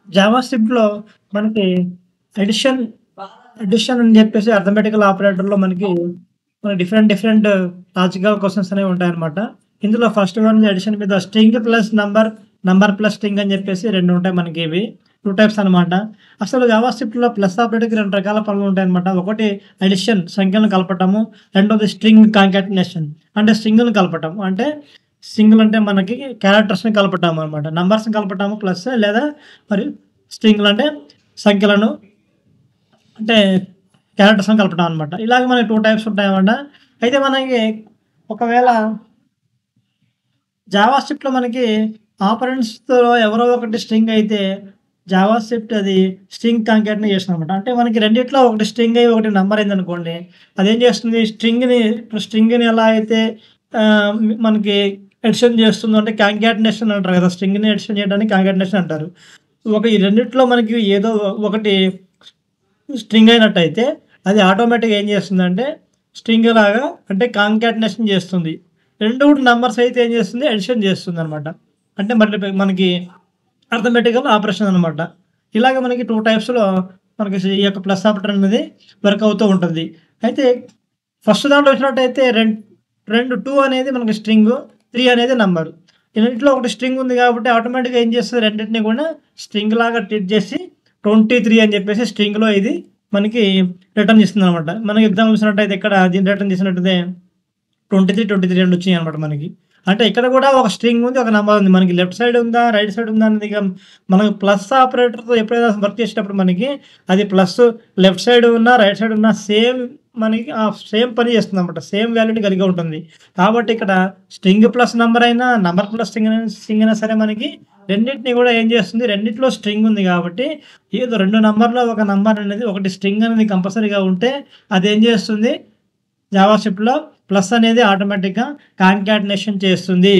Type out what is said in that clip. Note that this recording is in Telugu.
జావా స్క్రిప్ట్‌లో మనకి ఎడిషన్, ఎడిషన్ అని చెప్పేసి అర్థమెటికల్ ఆపరేటర్‌లో మనకి డిఫరెంట్ డిఫరెంట్ లాజికల్ క్వెషన్స్ అనేవి ఉంటాయన్నమాట. ఇందులో ఫస్ట్ వన్ ఎడిషన్ మీద string plus number, number plus string అని చెప్పేసి 2 ఉంటాయి మనకి ఇవి. 2 టైప్స్ అనమాట. అసలు జావా స్క్రిప్ట్‌లో ప్లస్ ఆపరేటర్‌కి 2 రకాల పనులు ఉంటాయన్నమాట. ఒకటి ఎడిషన్ సంఖ్యలను కలపటము. రెండోది స్ట్రింగ్ కాంకాటినేషన్ అంటే స్ట్రింగ్‌లను కలపటం. అంటే సింగిల్ అంటే మనకి క్యారెక్టర్స్‌ని కలపటం అనమాట. నంబర్స్‌ని కలపటము ప్లస్ లేదా మరి స్ట్రింగ్‌లు అంటే సంఖ్యలను అంటే క్యారెక్టర్స్‌ని కలపటం అనమాట. ఇలాగ మనకి 2 టైప్స్ ఉంటాయన్నమాట. అయితే మనకి ఒకవేళ జావా స్క్రిప్ట్‌లో మనకి ఆపరెంట్స్‌తో ఎవరో ఒకటి స్ట్రింగ్ అయితే జావా స్క్రిప్ట్ అది స్ట్రింగ్ కాంకాటనేట్ చేస్తుందన్నమాట. అంటే మనకి రెండిట్లో ఒకటి స్ట్రింగ్ అయ్యి ఒకటి నంబర్ అయిందనుకోండి. అదేం చేస్తుంది స్ట్రింగ్‌ని ఎలా అయితే మనకి ఎడిషన్ చేస్తుందో అంటే కాంకాటనేషన్ అంటారు కదా! స్ట్రింగ్‌ని ఎడిషన్ చేయడానికి కాంకాటనేషన్ అంటారు. ఈ రెండిట్లో మనకి ఏదో ఒకటి స్ట్రింగ్ అయినట్టయితే అది ఆటోమేటిక్‌గా ఏం చేస్తుందంటే స్ట్రింగ్ లాగా అంటే కాంకాటనేషన్ చేస్తుంది. 2 నంబర్స్ అయితే ఏం చేస్తుంది అడిషన్ చేస్తుందనమాట. అంటే మనకి అర్థమెటికల్ ఆపరేషన్ అనమాట. ఇలాగ మనకి 2 టైప్స్‌లో మనకి ఈ యొక్క ప్లస్ ఆపరేటర్ అనేది వర్క్ అవుతూ ఉంటుంది. అయితే ఫస్ట్ దాంట్లో వచ్చినట్టయితే 2 అనేది మనకి స్ట్రింగు, 3 అనేది నంబరు. ఈ రెండిట్లో ఒకటి స్ట్రింగ్ ఉంది కాబట్టి ఆటోమేటిక్‌గా ఏం చేస్తది రెండిటిని కూడా స్ట్రింగ్ లాగా ట్రీట్ చేసి 23 అని చెప్పేసి స్ట్రింగ్‌లో ఇది మనకి రిటర్న్ ఇస్తుందనమాట. మనకి ఎగ్జాంపుల్ చూసినట్టయితే ఇక్కడ దీన్ని రిటర్న్ చేసినట్టయితే 23 అని వచ్చినాయన్నమాట మనకి. అంటే ఇక్కడ కూడా ఒక స్ట్రింగ్ ఉంది. ఒక నంబర్ ఉంది. మనకి లెఫ్ట్ సైడ్ ఉందా? రైట్ సైడ్ ఉందా? అనేది ఇక మనం ప్లస్ ఆపరేటర్‌తో ఎప్పుడైనా వర్క్ చేసేటప్పుడు మనకి అది ప్లస్ లెఫ్ట్ సైడ్ ఉన్నా, రైట్ సైడ్ ఉన్నా సేమ్ మనకి సేమ్ పని చేస్తుందన్నమాట. సేమ్ వాల్యూని కలిగి ఉంటుంది. కాబట్టి ఇక్కడ స్ట్రింగ్ ప్లస్ నంబర్ అయినా, నంబర్ ప్లస్ స్ట్రింగ్ అయినా సరే మనకి రెండిటిని కూడా ఏం చేస్తుంది? రెండిట్లో స్ట్రింగ్ ఉంది కాబట్టి ఏదో 2 నంబర్‌లో ఒక నంబర్ అనేది ఒకటి స్ట్రింగ్ అనేది కంపల్సరీగా ఉంటే అదేం చేస్తుంది? జావా స్క్రిప్ట్‌లో ప్లస్ అనేది ఆటోమేటిక్‌గా కాంకాటనేషన్ చేస్తుంది.